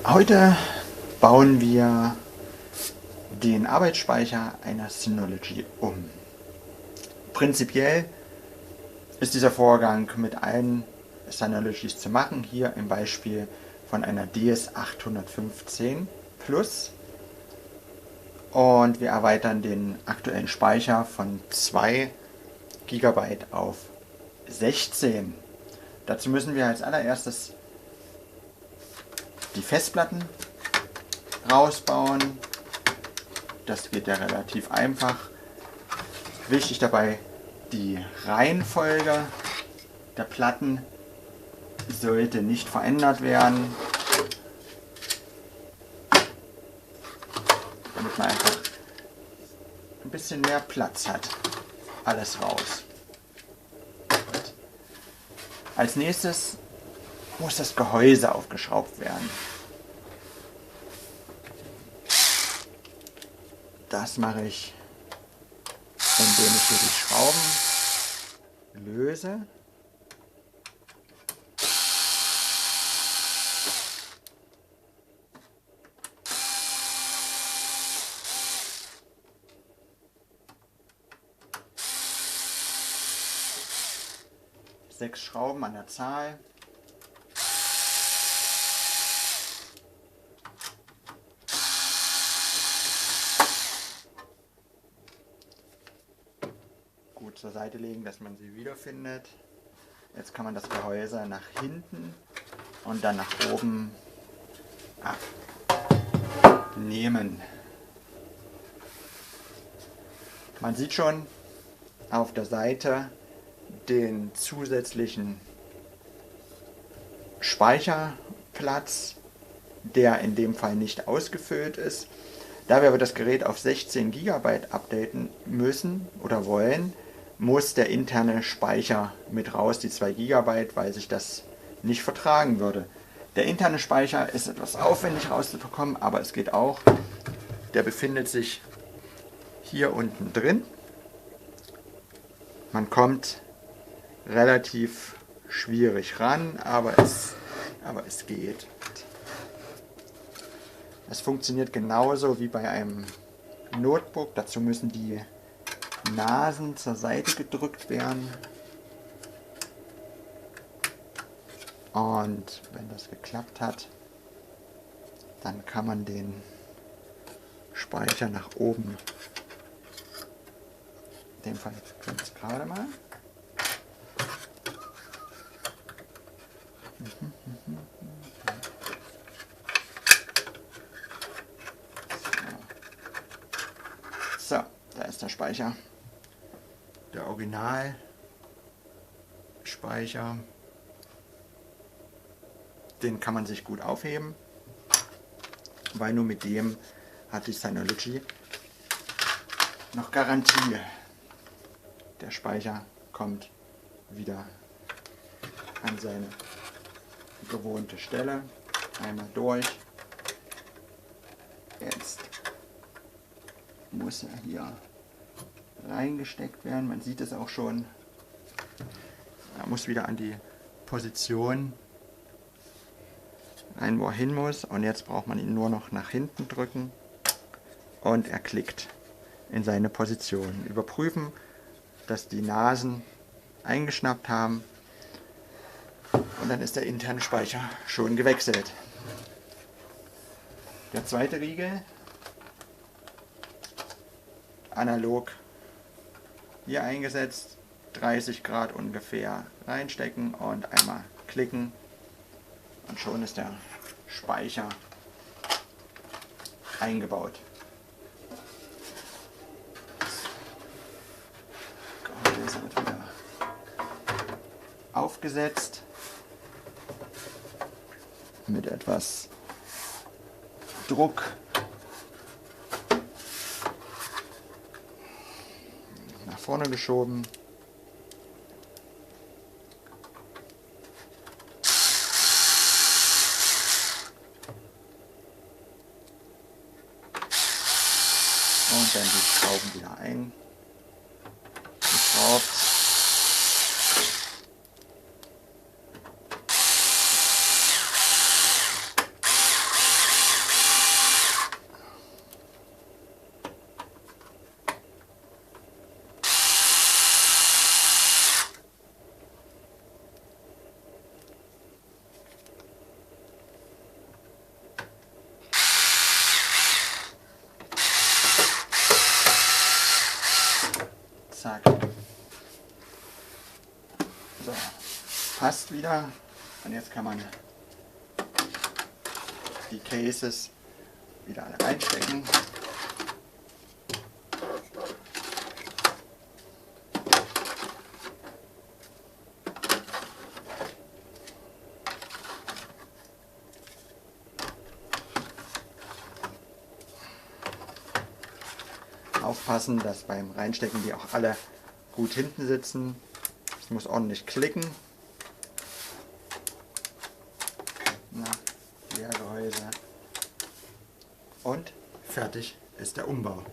Heute bauen wir den Arbeitsspeicher einer Synology um. Prinzipiell ist dieser Vorgang mit allen Synologies zu machen, hier im Beispiel von einer DS815 Plus. Und wir erweitern den aktuellen Speicher von 2 GB auf 16. Dazu müssen wir als allererstes die Festplatten rausbauen. Das geht ja relativ einfach. Wichtig dabei, die Reihenfolge der Platten sollte nicht verändert werden, damit man einfach ein bisschen mehr Platz hat. Alles raus. Gut. Als nächstes muss das Gehäuse aufgeschraubt werden. Das mache ich, indem ich hier die Schrauben löse. Sechs Schrauben an der Zahl. Gut zur Seite legen, dass man sie wiederfindet. Jetzt kann man das Gehäuse nach hinten und dann nach oben abnehmen. Man sieht schon auf der Seite den zusätzlichen Speicherplatz, der in dem Fall nicht ausgefüllt ist. Da wir aber das Gerät auf 16 GB updaten müssen oder wollen, muss der interne Speicher mit raus, die 2 GB, weil sich das nicht vertragen würde. Der interne Speicher ist etwas aufwendig rauszubekommen, aber es geht auch. Der befindet sich hier unten drin. Man kommt relativ schwierig ran, aber es geht. Es funktioniert genauso wie bei einem Notebook. Dazu müssen die Nasen zur Seite gedrückt werden. Und wenn das geklappt hat, dann kann man den Speicher nach oben, in dem Fall jetzt gerade mal, so, da ist der Speicher, der Originalspeicher. Den kann man sich gut aufheben, weil nur mit dem hat die Synology noch Garantie. Der Speicher kommt wieder an seine gewohnte Stelle. Einmal durch. Jetzt muss er hier reingesteckt werden. Man sieht es auch schon. Er muss wieder an die Position rein, wo er hin muss. Und jetzt braucht man ihn nur noch nach hinten drücken. Und er klickt in seine Position. Überprüfen, dass die Nasen eingeschnappt haben. Und dann ist der interne Speicher schon gewechselt. Der zweite Riegel, analog hier eingesetzt, 30 Grad ungefähr reinstecken und einmal klicken und schon ist der Speicher eingebaut. Das Gehäuse wird wieder aufgesetzt mit etwas Druck. Nach vorne geschoben. Und dann die Schrauben wieder eingeschraubt. So, passt wieder. Und jetzt kann man die Cases wieder alle reinstecken. Aufpassen, dass beim Reinstecken die auch alle gut hinten sitzen. Es muss ordentlich klicken. Leergehäuse. Und fertig ist der Umbau.